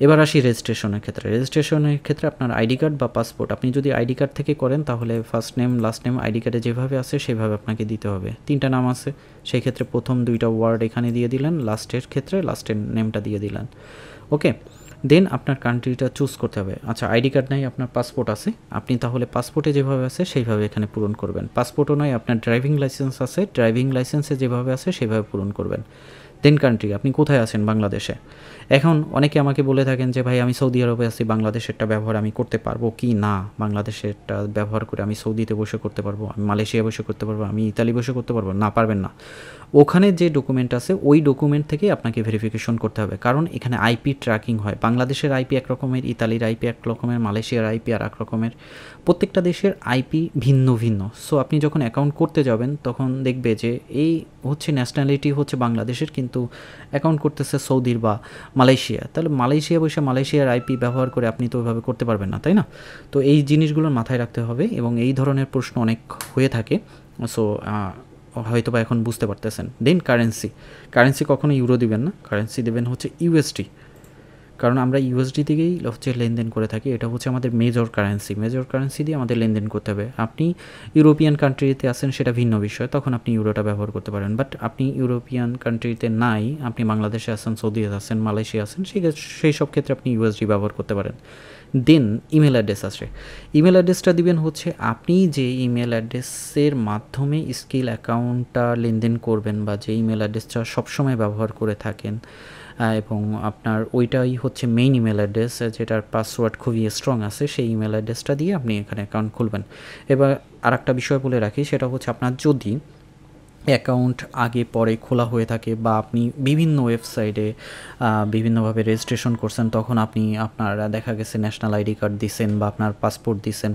এবার আসি রেজিস্ট্রেশনের ক্ষেত্রে। রেজিস্ট্রেশনের ক্ষেত্রে আপনার আইডি কার্ড বা পাসপোর্ট, আপনি যদি আইডি কার্ড থেকে করেন তাহলে first name last name ID কার্ডে যেভাবে আছে সেভাবে আপনাকে দিতে হবে। 3টা নাম আছে, সেই ক্ষেত্রে প্রথম 2টা ওয়ার্ড এখানে দিয়ে দিলেন, লাস্টের ক্ষেত্রে লাস্টের নেমটা দিয়ে দিলেন। ওকে, দেন আপনার কান্ট্রিটা চুজ করতে হবে। আচ্ছা, আইডি কার্ড নাই, আপনার পাসপোর্ট আছে, আপনি তাহলে পাসপোর্টে যেভাবে আছে সেইভাবে এখানে পূরণ করবেন। পাসপোর্টও নয়, আপনার ড্রাইভিং লাইসেন্স আছে, ড্রাইভিং লাইসেন্সে যেভাবে আছে সেভাবে পূরণ করবেন। দেন কান্ট্রি, আপনি কোথায় আছেন? বাংলাদেশে। এখন অনেকে আমাকে বলে থাকেন যে ভাই আমি সৌদি আরবে আছি, বাংলাদেশেরটা ব্যবহার আমি করতে পারবো কি না, বাংলাদেশেরটা ব্যবহার করে আমি সৌদিতে বসে করতে পারবো, আমি মালয়েশিয়া বসে করতে পারবো, আমি ইতালি বসে করতে পারবো না? পারবেন না। ওখানে যে ডকুমেন্ট আছে ওই ডকুমেন্ট থেকে আপনাকে ভেরিফিকেশন করতে হবে, কারণ এখানে আইপি ট্র্যাকিং হয়। বাংলাদেশের আইপি এক রকমের, ইতালির আইপি এক রকমের, মালয়েশিয়ার আইপি আর এক রকমের, প্রত্যেকটা দেশের আইপি ভিন্ন ভিন্ন। সো আপনি যখন অ্যাকাউন্ট করতে যাবেন তখন দেখবে যে এই হচ্ছে ন্যাশনালিটি হচ্ছে বাংলাদেশের, কিন্তু অ্যাকাউন্ট করতেছে সৌদির বা মালয়েশিয়া, তাহলে মালয়েশিয়া বসে মালয়েশিয়ার আইপি ব্যবহার করে আপনি তো ওইভাবে করতে পারবেন না, তাই না? তো এই জিনিসগুলোর মাথায় রাখতে হবে, এবং এই ধরনের প্রশ্ন অনেক হয়ে থাকে। সো হয়তো বা এখন বুঝতে পারতেছেন। দেন কারেন্সি, কারেন্সি কখনো ইউরো দিবেন না, কারেন্সি দেবেন হচ্ছে ইউএসডি, কারণ আমরা ইউএসডি থেকেই হচ্ছে লেনদেন করে থাকি, এটা হচ্ছে আমাদের মেজর কারেন্সি। মেজর কারেন্সি দিয়ে আমাদের লেনদেন করতে হবে। আপনি ইউরোপিয়ান কান্ট্রিতে আছেন সেটা ভিন্ন বিষয়, তখন আপনি ইউরোটা ব্যবহার করতে পারেন, বাট আপনি ইউরোপিয়ান কান্ট্রিতে নাই, আপনি বাংলাদেশে আছেন, সৌদি আছেন, মালয়েশিয়া আছেন, সেই সব ক্ষেত্রে আপনি ইউএসডি ব্যবহার করতে পারেন। দেন ইমেল অ্যাড্রেস আসে। ইমেল অ্যাড্রেসটা দিবেন হচ্ছে আপনি যে ইমেল অ্যাড্রেসের মাধ্যমে স্কিল অ্যাকাউন্টটা লেনদেন করবেন, বা যে ইমেল অ্যাড্রেসটা সবসময় ব্যবহার করে থাকেন, এবং আপনার ওইটাই হচ্ছে মেইন ইমেল অ্যাড্রেস, যেটার পাসওয়ার্ড খুবই স্ট্রং আছে, সেই ইমেল অ্যাড্রেসটা দিয়ে আপনি এখানে অ্যাকাউন্ট খুলবেন। এবার আরেকটা বিষয় বলে রাখি, সেটা হচ্ছে আপনার যদি অ্যাকাউন্ট আগে পরে খোলা হয়ে থাকে, বা আপনি বিভিন্ন ওয়েবসাইটে বিভিন্নভাবে রেজিস্ট্রেশন করছেন, তখন আপনি আপনার দেখা গেছে ন্যাশনাল আইডি কার্ড দিছেন বা আপনার পাসপোর্ট দিছেন,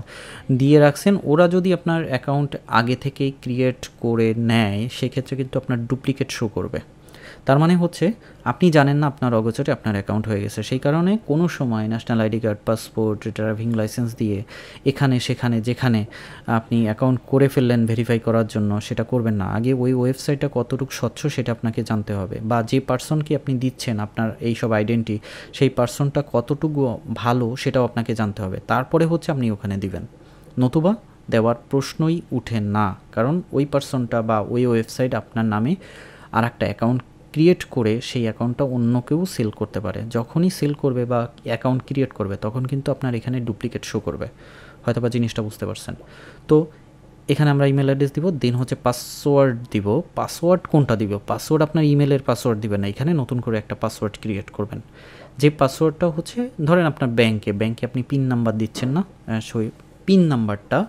দিয়ে রাখছেন, ওরা যদি আপনার অ্যাকাউন্ট আগে থেকেই ক্রিয়েট করে নেয় সেক্ষেত্রে কিন্তু আপনার ডুপ্লিকেট শো করবে। তার মানে হচ্ছে আপনি জানেন না আপনার অগোচরে আপনার অ্যাকাউন্ট হয়ে গেছে, সেই কারণে কোনো সময় national ID card, passport, driving licence দিয়ে এখানে সেখানে যেখানে আপনি অ্যাকাউন্ট করে ফেললেন ভেরিফাই করার জন্য, সেটা করবেন না। আগে ওই ওয়েবসাইটটা কতটুকু স্বচ্ছ সেটা আপনাকে জানতে হবে, বা যে পার্সনকে আপনি দিচ্ছেন আপনার এইসব আইডেন্টি, সেই পার্সনটা কতটুকু ভালো সেটাও আপনাকে জানতে হবে, তারপরে হচ্ছে আপনি ওখানে দিবেন। নতুবা দেওয়ার প্রশ্নই উঠে না, কারণ ওই পার্সনটা বা ওই ওয়েবসাইট আপনার নামে আর একটা অ্যাকাউন্ট ক্রিয়েট করে সেই অ্যাকাউন্টটা অন্য কেউ সেল করতে পারে। যখনই সেল করবে বা অ্যাকাউন্ট ক্রিয়েট করবে তখন কিন্তু আপনার এখানে ডুপ্লিকেট শো করবে। হয়তো বা জিনিসটা বুঝতে পারছেন। তো এখানে আমরা ইমেল অ্যাড্রেস দিব, দেন হচ্ছে পাসওয়ার্ড দিব। পাসওয়ার্ড কোনটা দিব? পাসওয়ার্ড আপনার ইমেলের পাসওয়ার্ড দিবেন না, এখানে নতুন করে একটা পাসওয়ার্ড ক্রিয়েট করবেন। যে পাসওয়ার্ডটা হচ্ছে ধরেন আপনার ব্যাংকে আপনি পিন নাম্বার দিচ্ছেন না, সেই পিন নাম্বারটা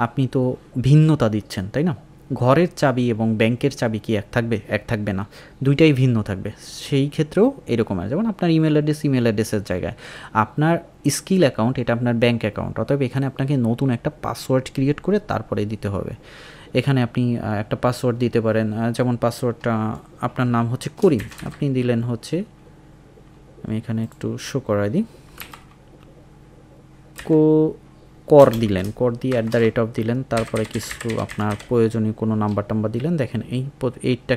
আপনি তো ভিন্নতা দিচ্ছেন, তাই না? ঘরের চাবি এবং ব্যাংকের চাবি কি এক থাকবে? এক থাকবে না, দুইটাই ভিন্ন থাকবে। সেই ক্ষেত্রেও এরকম হয়, যেমন আপনার ইমেল অ্যাড্রেসের জায়গায় আপনার স্কিল অ্যাকাউন্ট, এটা আপনার ব্যাংক অ্যাকাউন্ট, অতএব এখানে আপনাকে নতুন একটা পাসওয়ার্ড ক্রিয়েট করে তারপরে দিতে হবে। এখানে আপনি একটা পাসওয়ার্ড দিতে পারেন, যেমন পাসওয়ার্ডটা আপনার নাম হচ্ছে করিম, আপনি দিলেন হচ্ছে, আমি এখানে একটু শো করাই দিই, কর দিলেন, কর দিয়ে @ দিলেন, তারপরে কিছু আপনার প্রয়োজনীয় কোনো নাম্বার টাম্বার দিলেন। দেখেন এইটটা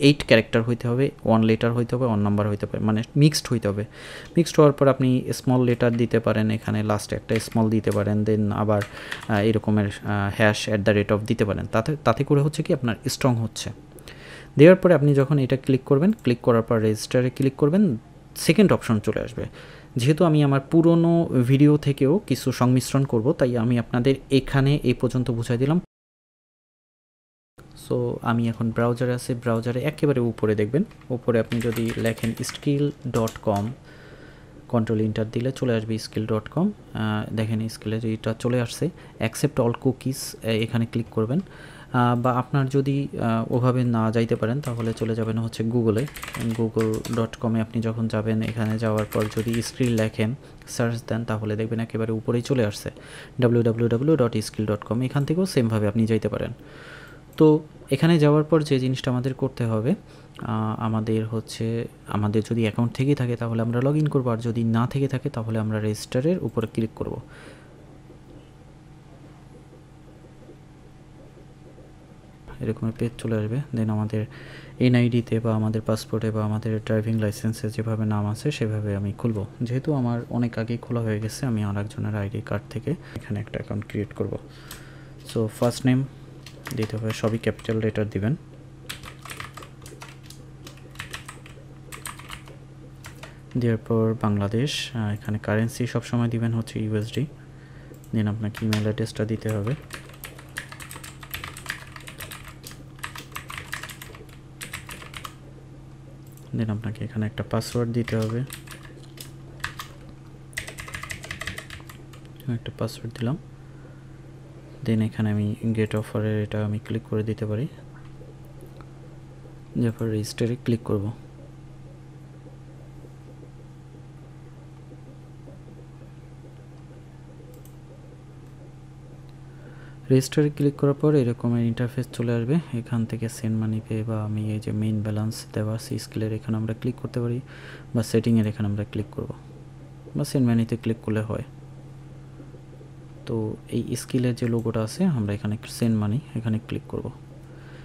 8 ক্যারেক্টার হইতে হবে, 1 লেটার হইতে হবে, 1 নাম্বার হইতে পারে, মানে মিক্সড হইতে হবে। মিক্সড হওয়ার পর আপনি স্মল লেটার দিতে পারেন, এখানে লাস্টে একটা স্মল দিতে পারেন, দেন আবার এরকমের # দিতে পারেন। তাতে করে হচ্ছে কি আপনার স্ট্রং হচ্ছে। দেওয়ার পরে আপনি যখন এটা ক্লিক করবেন, ক্লিক করার পর রেজিস্টারে ক্লিক করবেন, সেকেন্ড অপশন চলে আসবে। যেহেতু আমি আমার পুরনো ভিডিও থেকেও কিছু সংমিশ্রণ করব, তাই আমি আপনাদের এখানে এই পর্যন্ত বুঝাই দিলাম। সো আমি এখন ব্রাউজারে আছি, ব্রাউজারে একেবারে উপরে দেখবেন, উপরে আপনি যদি লেখেন skill.com, কন্ট্রোল ইন্টার দিলে চলে আসবে skill.com। দেখেন স্কিলের এটা চলে আসছে, অ্যাকসেপ্ট অল কুকিজ, এখানে ক্লিক করবেন। বা আপনার যদি ওভাবে না যাইতে পারেন তাহলে চলে যাবেন হচ্ছে গুগলে, google.com-এ আপনি যখন যাবেন, এখানে যাওয়ার পর যদি স্কিল লেখেন, সার্চ দেন, তাহলে দেখবেন একেবারে উপরেই চলে আসছে www.skill.com। এখান থেকেও সেমভাবে আপনি যাইতে পারেন। তো এখানে যাওয়ার পর যে জিনিসটা আমাদের করতে হবে, আমাদের যদি অ্যাকাউন্ট থেকে থাকে তাহলে আমরা লগ ইন করবো, আর যদি না থেকে থাকে তাহলে আমরা রেজিস্টারের উপরে ক্লিক করব। এরকম পেজ চলে আসবে, দেন আমাদের এনআইডিতে বা আমাদের পাসপোর্টে বা আমাদের ড্রাইভিং লাইসেন্সে যেভাবে নাম আছে সেভাবে আমি খুলব। যেহেতু আমার অনেক আগেই খোলা হয়ে গেছে, আমি আরেকজনের আইডি কার্ড থেকে এখানে একটা অ্যাকাউন্ট ক্রিয়েট করব। সো ফার্স্ট নেম দিতে হবে, সবই ক্যাপিটাল লেটার দিবেন। দেওয়ার পর বাংলাদেশ, এখানে কারেন্সি সবসময় দিবেন হচ্ছে ইউএসডি। দেন আপনাকে ইমেল অ্যাড্রেসটা দিতে হবে। দেন আপনাকে এখানে একটা পাসওয়ার্ড দিতে হবে। একটা পাসওয়ার্ড দিলাম। দেন এখানে আমি গেট অফারের এটা আমি ক্লিক করে দিতে পারি। তারপর রেজিস্টারে ক্লিক করব। রেজিস্টারে ক্লিক করার পর এরকম ইন্টারফেস চলে আসবে। এখান থেকে সেন্ড মানি পে বা আমি এই যে মেইন ব্যালেন্স দেওয়া আছে স্কিলের এখানে আমরা ক্লিক করতে পারি, বা সেটিংয়ের এখানে আমরা ক্লিক করব, বা সেন্ড মানিতে ক্লিক করলে হয়। তো এই স্কিলের যে লোগোটা আছে আমরা এখানে সেন্ড মানি এখানে ক্লিক করব।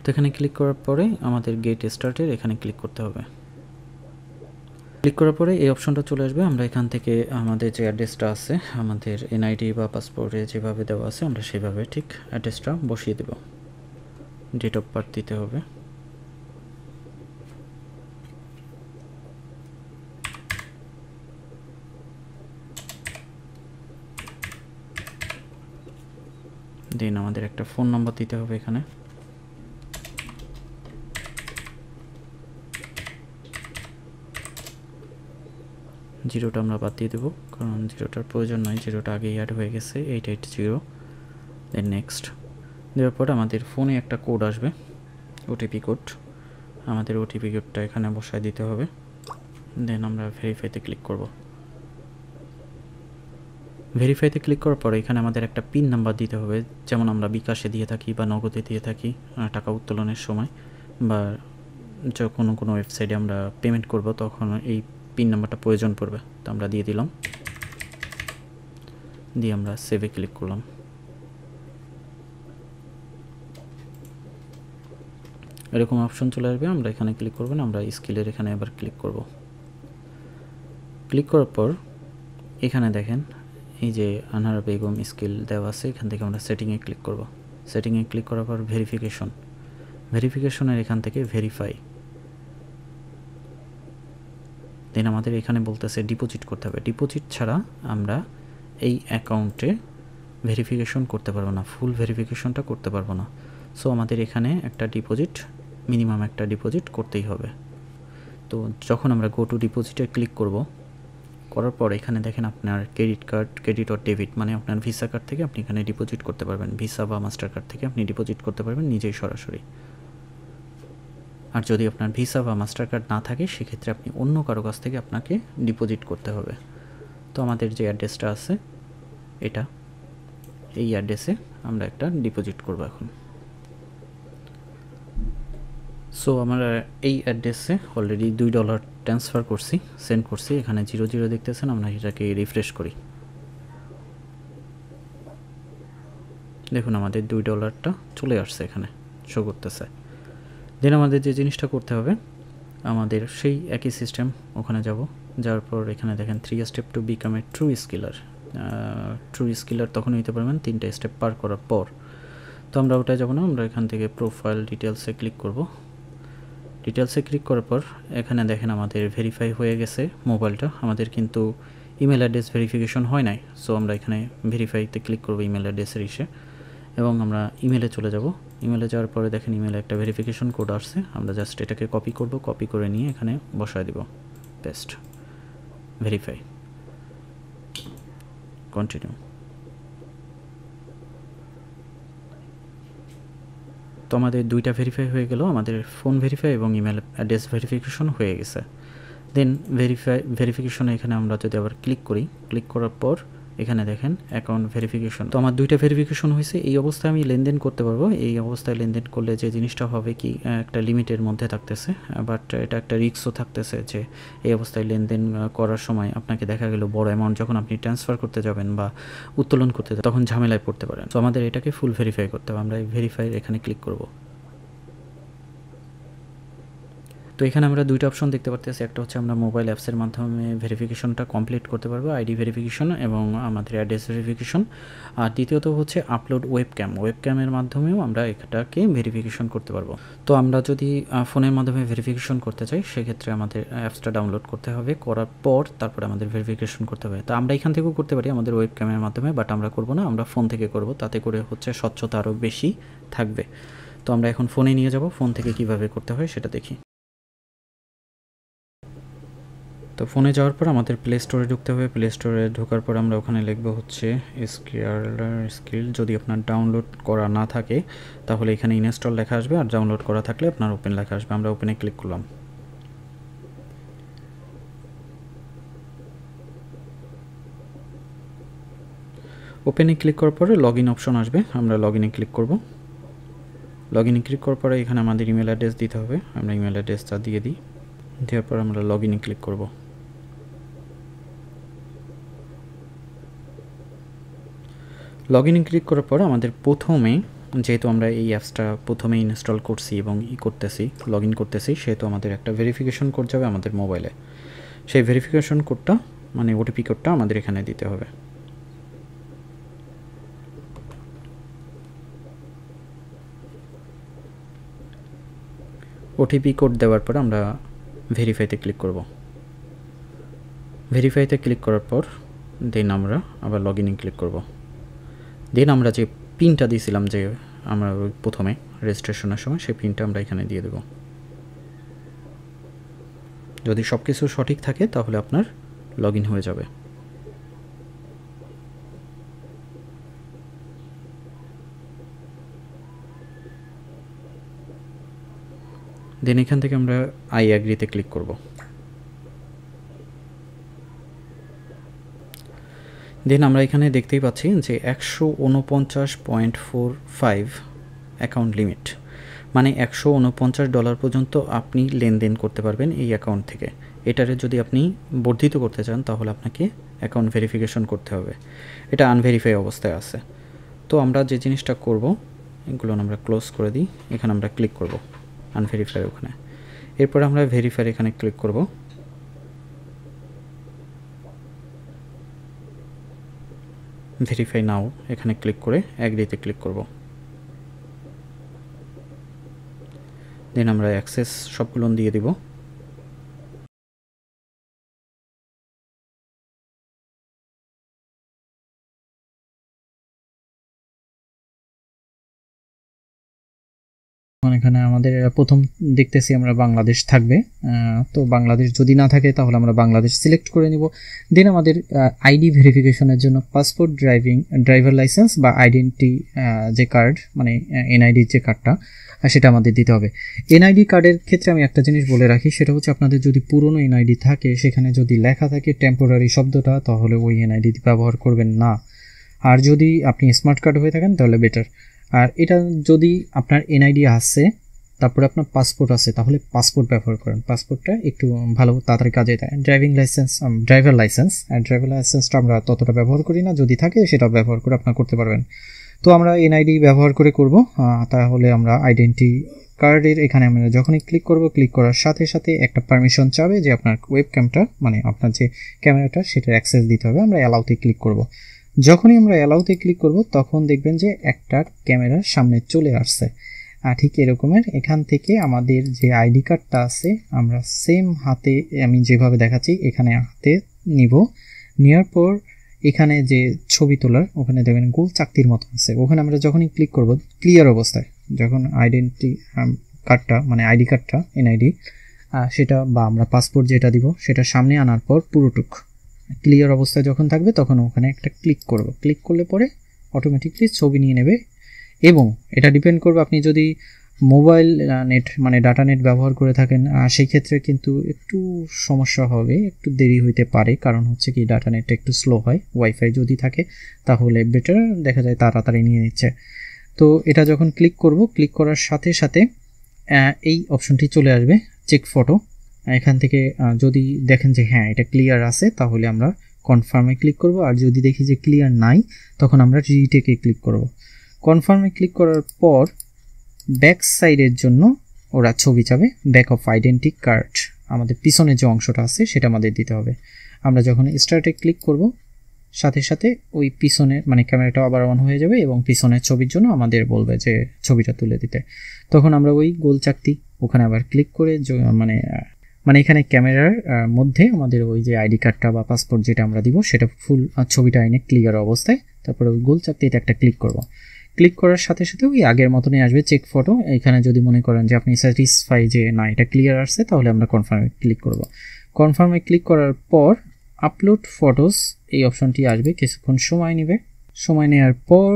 তো এখানে ক্লিক করার পরে আমাদের গেট স্টার্টের এখানে ক্লিক করতে হবে। ক্লিক করার পরে এই অপশনটা চলে আসবে। আমরা এখান থেকে আমাদের যে অ্যাড্রেসটা আছে আমাদের এনআইডি বা পাসপোর্টে যেভাবে দেওয়া আছে আমরা সেভাবে ঠিক অ্যাড্রেসটা বসিয়ে দেব। ডেট অফ বার্থ দিতে হবে। দেন আমাদের একটা ফোন নাম্বার দিতে হবে এখানে। জিরোটা আমরা বাদ দিয়ে দেবো, কারণ জিরোটার প্রয়োজন নয়, জিরোটা আগেই অ্যাড হয়ে গেছে 880। দেন নেক্সট দেওয়ার পর আমাদের ফোনে একটা কোড আসবে, ওটিপি কোড। আমাদের ওটিপি কোডটা এখানে বসায় দিতে হবে। দেন আমরা ভেরিফাইতে ক্লিক করব। ভেরিফাইতে ক্লিক করার পরে এখানে আমাদের একটা পিন নাম্বার দিতে হবে, যেমন আমরা বিকাশে দিয়ে থাকি বা নগদে দিয়ে থাকি টাকা উত্তোলনের সময়, বা যখন কোনো ওয়েবসাইটে আমরা পেমেন্ট করব তখন এই পিন নাম্বারটা প্রয়োজন পড়বে। তো আমরা দিয়ে দিলাম, দিয়ে আমরা সেভে ক্লিক করলাম। এরকম অপশন চলে আসবে, আমরা এখানে ক্লিক করব না, আমরা স্কিলের এখানে এবার ক্লিক করব। ক্লিক করার পর এখানে দেখেন এই যে আনহার বেগম স্কিল দেওয়া আছে, এখান থেকে আমরা সেটিংয়ে ক্লিক করব। সেটিংয়ে ক্লিক করার পর ভেরিফিকেশনের এখান থেকে ভেরিফাই। দেন আমাদের এখানে বলতেছে ডিপোজিট করতে হবে। ডিপোজিট ছাড়া আমরা এই অ্যাকাউন্টে ভেরিফিকেশন করতে পারবো না, ফুল ভেরিফিকেশনটা করতে পারবো না। সো আমাদের এখানে একটা ডিপোজিট, মিনিমাম একটা ডিপোজিট করতেই হবে। তো যখন আমরা গো টু ডিপোজিটে ক্লিক করার পর এখানে দেখেন আপনার ক্রেডিট অর ডেবিট, মানে আপনার ভিসা কার্ড থেকে আপনি এখানে ডিপোজিট করতে পারবেন, ভিসা বা মাস্টার কার্ড থেকে আপনি ডিপোজিট করতে পারবেন নিজেই সরাসরি। আর যদি আপনার ভিসা বা মাস্টার কার্ড না থাকে সেক্ষেত্রে আপনি অন্য কারো কাছ থেকে আপনাকে ডিপোজিট করতে হবে। তো আমাদের যে অ্যাড্রেসটা আছে এটা, এই অ্যাড্রেসে আমরা একটা ডিপোজিট করব এখন। সো আমরা এই অ্যাড্রেসে অলরেডি $2 ট্রান্সফার করছি, সেন্ড করছি। এখানে 00 দেখতেছেন, আমরা এটাকে রিফ্রেশ করি। দেখুন আমাদের $2টা চলে আসছে, এখানে শো করতেছে। দেন আমাদের যে জিনিসটা করতে হবে, আমাদের সেই একই সিস্টেম ওখানে যাওয়ার পর এখানে দেখেন 3 step to become a true skiller. True skiller তখন হইতে পারবেন 3টা স্টেপ পার করার পর। তো আমরা ওটায় যাব না, আমরা এখান থেকে প্রোফাইল ডিটেলসে ক্লিক করব। ডিটেলসে ক্লিক করার পর এখানে দেখেন আমাদের ভেরিফাই হয়ে গেছে মোবাইলটা, আমাদের কিন্তু ইমেল অ্যাড্রেস ভেরিফিকেশন হয় নাই। সো আমরা এখানে ভেরিফাইতে ক্লিক করব ইমেল অ্যাড্রেসের ইসে, এবং আমরা ইমেলে চলে যাব। ইমেলে যাওয়ার পরে দেখেন ইমেলে একটা ভেরিফিকেশন কোড আসছে, আমরা জাস্ট এটাকে কপি করব, কপি করে নিয়ে এখানে বসায় দিব, পেস্ট, ভেরিফাই, কন্টিনিউ। তো আমাদের 2টা ভেরিফাই হয়ে গেল, আমাদের ফোন ভেরিফাই এবং ইমেল অ্যাড্রেস ভেরিফিকেশন হয়ে গেছে। দেন ভেরিফিকেশনে এখানে আমরা যদি আবার ক্লিক করার পর এখানে দেখেন অ্যাকাউন্ট ভেরিফিকেশন। তো আমার 2টা ভেরিফিকেশন হয়েছে। এই অবস্থায় আমি লেনদেন করতে পারবো। এই অবস্থায় লেনদেন করলে যে জিনিসটা হবে কি, একটা লিমিটের মধ্যে থাকতেছে, বাট এটা একটা রিস্কও থাকতেছে যে এই অবস্থায় লেনদেন করার সময় আপনাকে দেখা গেল বড় অ্যামাউন্ট যখন আপনি ট্রান্সফার করতে যাবেন বা উত্তোলন করতে যাবেন তখন ঝামেলায় পড়তে পারেন। তো আমাদের এটাকে ফুল ভেরিফাই করতে হবে। আমরা এই ভেরিফাই এখানে ক্লিক করব। তো এখানে আমরা দুইটা অপশন দেখতে পারতেছি, একটা হচ্ছে আমরা মোবাইল অ্যাপসের মাধ্যমে ভেরিফিকেশনটা কমপ্লিট করতে পারবো, আইডি ভেরিফিকেশন এবং আমাদের অ্যাড্রেস ভেরিফিকেশন। আর দ্বিতীয়ত হচ্ছে আপলোড ওয়েবক্যামের মাধ্যমেও আমরা এটাকে ভেরিফিকেশন করতে পারবো। তো আমরা যদি ফোনের মাধ্যমে ভেরিফিকেশন করতে চাই সেক্ষেত্রে আমাদের অ্যাপসটা ডাউনলোড করতে হবে, করার পর তারপরে আমাদের ভেরিফিকেশন করতে হবে। তো আমরা এখান থেকেও করতে পারি আমাদের ওয়েবক্যামের মাধ্যমে, বাট আমরা করব না, আমরা ফোন থেকে করব, তাতে করে হচ্ছে স্বচ্ছতা আরও বেশি থাকবে। তো আমরা এখন ফোনে নিয়ে যাব, ফোন থেকে কিভাবে করতে হয় সেটা দেখি। তো ফোনে যাওয়ার পর আমাদের প্লে স্টোরে ঢুকতে হবে। প্লে স্টোরে ঢোকার পর আমরা ওখানে লিখবো হচ্ছে স্কিল। যদি আপনার ডাউনলোড করা না থাকে তাহলে এখানে ইনস্টল লেখা আসবে, আর ডাউনলোড করা থাকলে আপনার ওপেন লেখা আসবে। আমরা ওপেনে ক্লিক করলাম। ওপেনে ক্লিক করার পরে লগ ইন অপশন আসবে, আমরা লগ ইনে ক্লিক করব। লগ ইনে ক্লিক করার পরে এখানে আমাদের ইমেল অ্যাড্রেস দিতে হবে, আমরা ইমেল অ্যাড্রেসটা দিয়ে দিই। দেওয়ার পর আমরা লগ ইনে ক্লিক করব। লগ ইনে ক্লিক করার পর আমাদের প্রথমে, যেহেতু আমরা এই অ্যাপসটা প্রথমে ইনস্টল করছি এবং করতেছি, লগ ইন করতেছি, সেহেতু আমাদের একটা ভেরিফিকেশন কোড যাবে আমাদের মোবাইলে। সেই ভেরিফিকেশন কোডটা মানে ওটিপি কোডটা আমাদের এখানে দিতে হবে। ওটিপি কোড দেওয়ার পর আমরা ভেরিফাইতে ক্লিক করব। ভেরিফাইতে ক্লিক করার পর দেন আমরা আবার লগ ইনে ক্লিক করব। দেন আমরা যে পিনটা দিয়েছিলাম, যে আমরা প্রথমে রেজিস্ট্রেশনের সময়, সেই পিনটা আমরা এখানে দিয়ে দেব। যদি সব কিছু সঠিক থাকে তাহলে আপনার লগ ইন হয়ে যাবে। দেন এখান থেকে আমরা আই অ্যাগ্রিতে ক্লিক করব। দেন আমরা এখানে দেখতেই পাচ্ছি যে 149.45 অ্যাকাউন্ট লিমিট, মানে $149 পর্যন্ত আপনি লেনদেন করতে পারবেন এই অ্যাকাউন্ট থেকে। এটারে যদি আপনি বর্ধিত করতে চান তাহলে আপনাকে অ্যাকাউন্ট ভেরিফিকেশন করতে হবে, এটা আনভেরিফাই অবস্থায় আছে। তো আমরা যে জিনিসটা করব, এগুলো আমরা ক্লোজ করে দিই, এখানে আমরা ক্লিক করব আনভেরিফাই ওখানে। এরপর আমরা ভেরিফাই এখানে ক্লিক করব। ভেরিফাই নাও এখানে ক্লিক করে অ্যাগ্রিতে ক্লিক করব। দেন আমরা অ্যাক্সেস সবগুলো দিয়ে দিব। এখানে আমাদের প্রথম দেখতেছি আমরা বাংলাদেশ থাকবে, তো বাংলাদেশ যদি না থাকে তাহলে আমরা বাংলাদেশ সিলেক্ট করে নিব। দেন আমাদের আইডি ভেরিফিকেশনের জন্য পাসপোর্ট, ড্রাইভার লাইসেন্স বা আইডেন্টি যে কার্ড, মানে এনআইডি যে কার্ডটা, সেটা আমাদের দিতে হবে। এনআইডি কার্ডের ক্ষেত্রে আমি একটা জিনিস বলে রাখি, সেটা হচ্ছে আপনাদের যদি পুরনো এনআইডি থাকে সেখানে যদি লেখা থাকে টেম্পোরারি শব্দটা, তাহলে ওই এনআইডি ব্যবহার করবেন না। আর যদি আপনি স্মার্ট কার্ড হয়ে থাকেন তাহলে বেটার। আর এটা যদি আপনার এনআইডি আছে তারপরে আপনার পাসপোর্ট আছে তাহলে পাসপোর্ট ব্যবহার করেন, পাসপোর্টটা একটু ভালো তাড়াতাড়ি কাজে দেয়। ড্রাইভার লাইসেন্সটা আমরা ততটা ব্যবহার করি না, যদি থাকে সেটা ব্যবহার করে আপনারা করতে পারবেন। তো আমরা এনআইডি ব্যবহার করে করব। তাহলে আমরা আইডেন্টি কার্ডের এখানে আমরা যখনই ক্লিক করব, ক্লিক করার সাথে সাথে একটা পারমিশন চাবে যে আপনার ওয়েবক্যামটা, মানে আপনার যে ক্যামেরাটা, সেটার অ্যাক্সেস দিতে হবে। আমরা অ্যালাউতে ক্লিক করব। যখনই আমরা অ্যালাউতে ক্লিক করব তখন দেখবেন যে একটা ক্যামেরার সামনে চলে আসছে। ঠিক এরকমের এখান থেকে আমাদের যে আইডি কার্ডটা আছে আমরা সেম হাতে, আমি যেভাবে দেখাচ্ছি এখানে হাতে নিব। নেওয়ার পর এখানে যে ছবি তোলার ওখানে দেখবেন গোল চাকতির মতো আছে, ওখানে আমরা যখনই ক্লিক করব ক্লিয়ার অবস্থায়, যখন আইডেন্টি কার্ডটা মানে আইডি কার্ডটা এনআইডি সেটা বা আমরা পাসপোর্ট যেটা দিব সেটা সামনে আনার পর পুরোটুক ক্লিয়ার অবস্থায় যখন থাকবে তখন ওখানে একটা ক্লিক করব। ক্লিক করলে পরে অটোমেটিকলি ছবি নিয়ে নেবে। এবং এটা ডিপেন্ড করবে আপনি যদি মোবাইল নেট মানে ডাটা নেট ব্যবহার করে থাকেন সেই ক্ষেত্রে কিন্তু একটু সমস্যা হবে, একটু দেরি হইতে পারে, কারণ হচ্ছে কি ডাটা নেটটা একটু স্লো হয়। ওয়াইফাই যদি থাকে তাহলে বেটার, দেখা যায় তাড়াতাড়ি নিয়ে নিচ্ছে। তো এটা যখন ক্লিক করব, ক্লিক করার সাথে সাথে এই অপশনটি চলে আসবে চেক ফটো। এখান থেকে যদি দেখেন যে হ্যাঁ এটা ক্লিয়ার আছে তাহলে আমরা কনফার্মে ক্লিক করব, আর যদি দেখি যে ক্লিয়ার নাই তখন আমরা রিটেকে ক্লিক করব। কনফার্মে ক্লিক করার পর ব্যাক সাইডের জন্য ওরা ছবি চাবে। ব্যাক অফ আইডেন্টি কার্ড, আমাদের পিছনের যে অংশটা আছে সেটা আমাদের দিতে হবে। আমরা যখন স্টার্টে ক্লিক করব সাথে সাথে ওই পিছনের মানে ক্যামেরাটা আবার অন হয়ে যাবে এবং পিছনের ছবির জন্য আমাদের বলবে যে ছবিটা তুলে দিতে। তখন আমরা ওই গোল চাকতি ওখানে আবার ক্লিক করে মানে এখানে ক্যামেরার মধ্যে আমাদের ওই যে আইডি কার্ডটা বা পাসপোর্ট যেটা আমরা দিব সেটা ফুল ছবিটা এনে ক্লিয়ার অবস্থায় তারপরে ওই গোল চাকতিতে একটা ক্লিক করব। ক্লিক করার সাথে সাথে ওই আগের মতনই আসবে চেক ফটো। এখানে যদি মনে করেন যে আপনি স্যাটিসফাই যে না এটা ক্লিয়ার আসছে তাহলে আমরা কনফার্মে ক্লিক করব। কনফার্মে ক্লিক করার পর আপলোড ফটোস এই অপশনটি আসবে, কিছুক্ষণ সময় নেবে। সময় নেওয়ার পর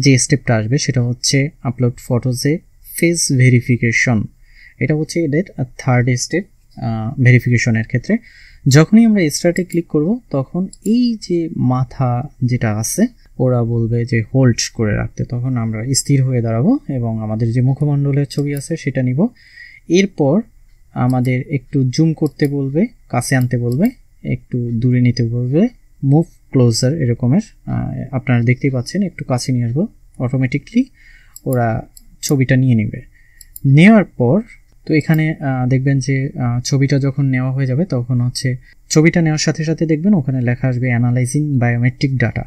যে স্টেপটা আসবে সেটা হচ্ছে আপলোড ফটোসে ফেস ভেরিফিকেশন। এটা হচ্ছে এদের থার্ড স্টেপ ভেরিফিকেশনের ক্ষেত্রে। যখনই আমরা স্টার্টে ক্লিক করব তখন এই যে মাথা যেটা আছে ওরা বলবে যে হোল্ড করে রাখতে, তখন আমরা স্থির হয়ে দাঁড়াবো এবং আমাদের যে মুখমণ্ডলের ছবি আছে সেটা নিব। এরপর আমাদের একটু জুম করতে বলবে, কাছে আনতে বলবে, একটু দূরে নিতে বলবে, মুভ ক্লোজার এরকমের। আপনারা দেখতেই পাচ্ছেন একটু কাছে নিয়ে আসবো, অটোমেটিকলি ওরা ছবিটা নিয়ে নেবে। নেওয়ার পর তো এখানে দেখবেন যে ছবিটা যখন নেওয়া হয়ে যাবে তখন হচ্ছে ছবিটা নেওয়ার সাথে সাথে দেখবেন ওখানে লেখা আসবে অ্যানালাইজিং বায়োমেট্রিক ডাটা।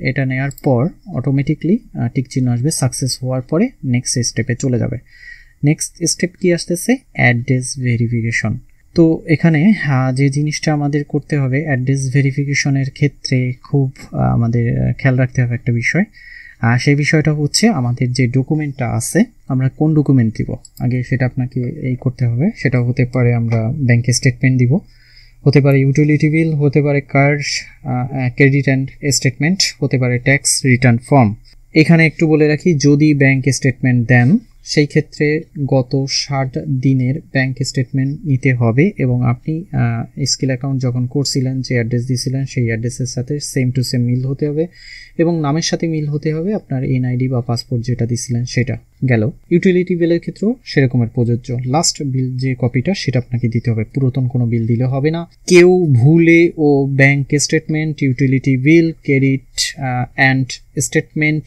এটা নেওয়ার পর অটোমেটিকলি টিক চিহ্ন আসবে, সাকসেস হওয়ার পরে নেক্সট স্টেপে চলে যাবে। নেক্সট স্টেপ কি আসতেছে, অ্যাড্রেস ভেরিফিকেশন। তো এখানে যে জিনিসটা আমাদের করতে হবে অ্যাড্রেস ভেরিফিকেশনের ক্ষেত্রে খুব আমাদের খেয়াল রাখতে হবে একটা বিষয়। সেই বিষয়টা হচ্ছে আমাদের যে ডকুমেন্টটা আছে আমরা কোন ডকুমেন্ট দিব আগে সেটা আপনাকে এই করতে হবে। সেটা হতে পারে আমরা ব্যাংক স্টেটমেন্ট দিব, হতে পারে ইউটিলিটি বিল, হতে পারে কার্ড, ক্রেডিট অ্যান্ড স্টেটমেন্ট, হতে পারে ট্যাক্স রিটার্ন ফর্ম। এখানে একটু বলে রাখি, যদি ব্যাংক স্টেটমেন্ট দেন সেই ক্ষেত্রে গত 60 দিনের ব্যাংক স্টেটমেন্ট নিতে হবে এবং আপনি স্কিল অ্যাকাউন্ট যখন করছিলেন যে অ্যাড্রেস দিয়েছিলেন সেই অ্যাড্রেসের সাথে সেম টু সেম মিল হতে হবে এবং নামের সাথে মিল হতে হবে আপনার এনআইডি বা পাসপোর্ট যেটা দিয়েছিলেন সেটা। গেল ইউটিলিটি বিলের ক্ষেত্রেও সেরকমের প্রযোজ্য, লাস্ট বিল যে কপিটা সেটা আপনাকে দিতে হবে, পুরাতন কোনো বিল দিলে হবে না। কেউ ভুলে ও bank statement, utility bill, credit and statement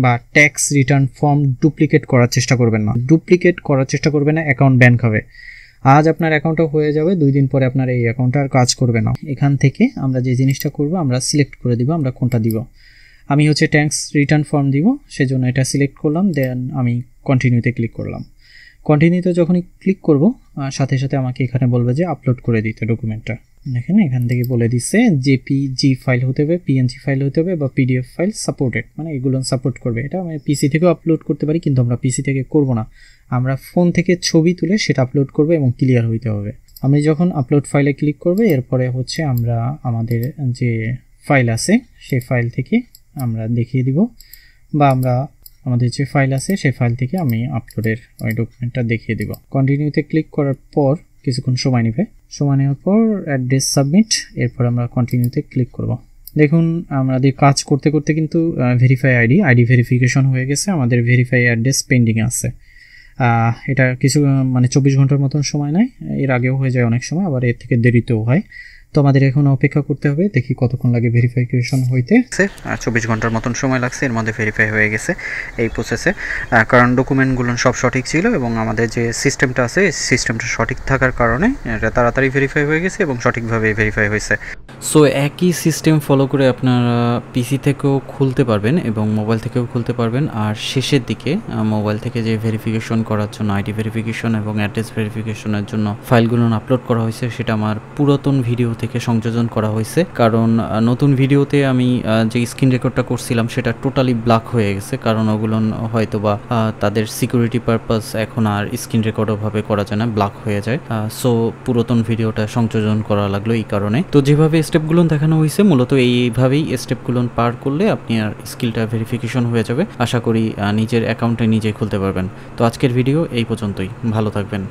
বা ট্যাক্স রিটার্ন ফর্ম ডুপ্লিকেট করার চেষ্টা করবেন না। ডুপ্লিকেট করার চেষ্টা করবেন না, অ্যাকাউন্ট ব্যান হবে। আজ আপনার অ্যাকাউন্টটা হয়ে যাবে, 2 দিন পরে আপনার এই অ্যাকাউন্টটা আর কাজ করবে না। এখান থেকে আমরা যে জিনিসটা করব আমরা সিলেক্ট করে দিব আমরা কোনটা দিব। আমি হচ্ছে ট্যাক্স রিটার্ন ফর্ম দিব, সেজন্য এটা সিলেক্ট করলাম, দেন আমি কন্টিনিউতে ক্লিক করলাম। কন্টিনিউতে যখনই ক্লিক করব সাথে সাথে আমাকে এখানে বলবে যে আপলোড করে দিতে ডকুমেন্টটা। দেখেন এখান থেকে বলে দিচ্ছে জেপিজি ফাইল হতে হবে, পিএনজি ফাইল হতে হবে বা পিডিএফ ফাইল সাপোর্টেড, মানে এগুলো সাপোর্ট করবে। এটা আমি পিসি থেকেও আপলোড করতে পারি কিন্তু আমরা পিসি থেকে করব না, আমরা ফোন থেকে ছবি তুলে সেটা আপলোড করব এবং ক্লিয়ার হইতে হবে। আমি যখন আপলোড ফাইলে ক্লিক করব এরপরে হচ্ছে আমরা আমাদের যে ফাইল আছে সেই ফাইল থেকে আমরা দেখিয়ে দিব বা আমরা আমাদের যে ফাইল আছে সেই ফাইল থেকে আমি আপলোডের ওই ডকুমেন্টটা দেখিয়ে দিব। কন্টিনিউতে ক্লিক করার পর কিছুক্ষণ সময় নেবে, সময় নেওয়ার পর অ্যাড্রেস সাবমিট, এরপর আমরা কন্টিনিউতে ক্লিক করব। দেখুন আমাদের কাজ করতে করতে কিন্তু ভেরিফাই আইডি ভেরিফিকেশন হয়ে গেছে, আমাদের ভেরিফাই অ্যাড্রেস পেন্ডিংয়ে আছে। এটা কিছু 24 ঘন্টার মতন সময় নেয়, এর আগেও হয়ে যায় অনেক সময়, আবার এর থেকে দেরিতেও হয়। তো আমাদের এখন অপেক্ষা করতে হবে, দেখি কতক্ষণ লাগে ভেরিফিকেশন হইতে। 24 ঘন্টার মতন সময় লাগছে, এর মধ্যে ভেরিফাই হয়ে গেছে এই প্রসেসে, কারণ ডকুমেন্টগুলো সব সঠিক ছিল এবং আমাদের যে সিস্টেমটা আছে সিস্টেমটা সঠিক থাকার কারণে এটা তাড়াতাড়ি ভেরিফাই হয়ে গেছে এবং সঠিকভাবে ভেরিফাই হয়েছে। সো একই সিস্টেম ফলো করে আপনারা পিসি থেকেও খুলতে পারবেন এবং মোবাইল থেকেও খুলতে পারবেন। আর শেষের দিকে মোবাইল থেকে যে ভেরিফিকেশন করার জন্য আইডি ভেরিফিকেশন এবং অ্যাড্রেস ভেরিফিকেশনের জন্য ফাইলগুলো আপলোড করা হয়েছে সেটা আমার পুরাতন ভিডিও থেকে সংযোজন করা হয়েছে, কারণ নতুন ভিডিওতে আমি যে স্ক্রিন রেকর্ডটা করছিলাম সেটা টোটালি ব্ল্যাক হয়ে গেছে, কারণ ওগুলো হয়তো বা তাদের সিকিউরিটি পারপাস এখন আর স্ক্রিন রেকর্ড ওভাবে করা যায় না, ব্ল্যাক হয়ে যায়। সো পুরাতন ভিডিওটা সংযোজন করা লাগলো এই কারণে। তো যেভাবে স্টেপগুলো দেখানো হয়েছে মূলত এইভাবেই স্টেপগুলো পার করলে আপনি আর স্কিলটা ভেরিফিকেশন হয়ে যাবে। আশা করি নিজের অ্যাকাউন্টে নিজেই খুলতে পারবেন। তো আজকের ভিডিও এই পর্যন্তই, ভালো থাকবেন।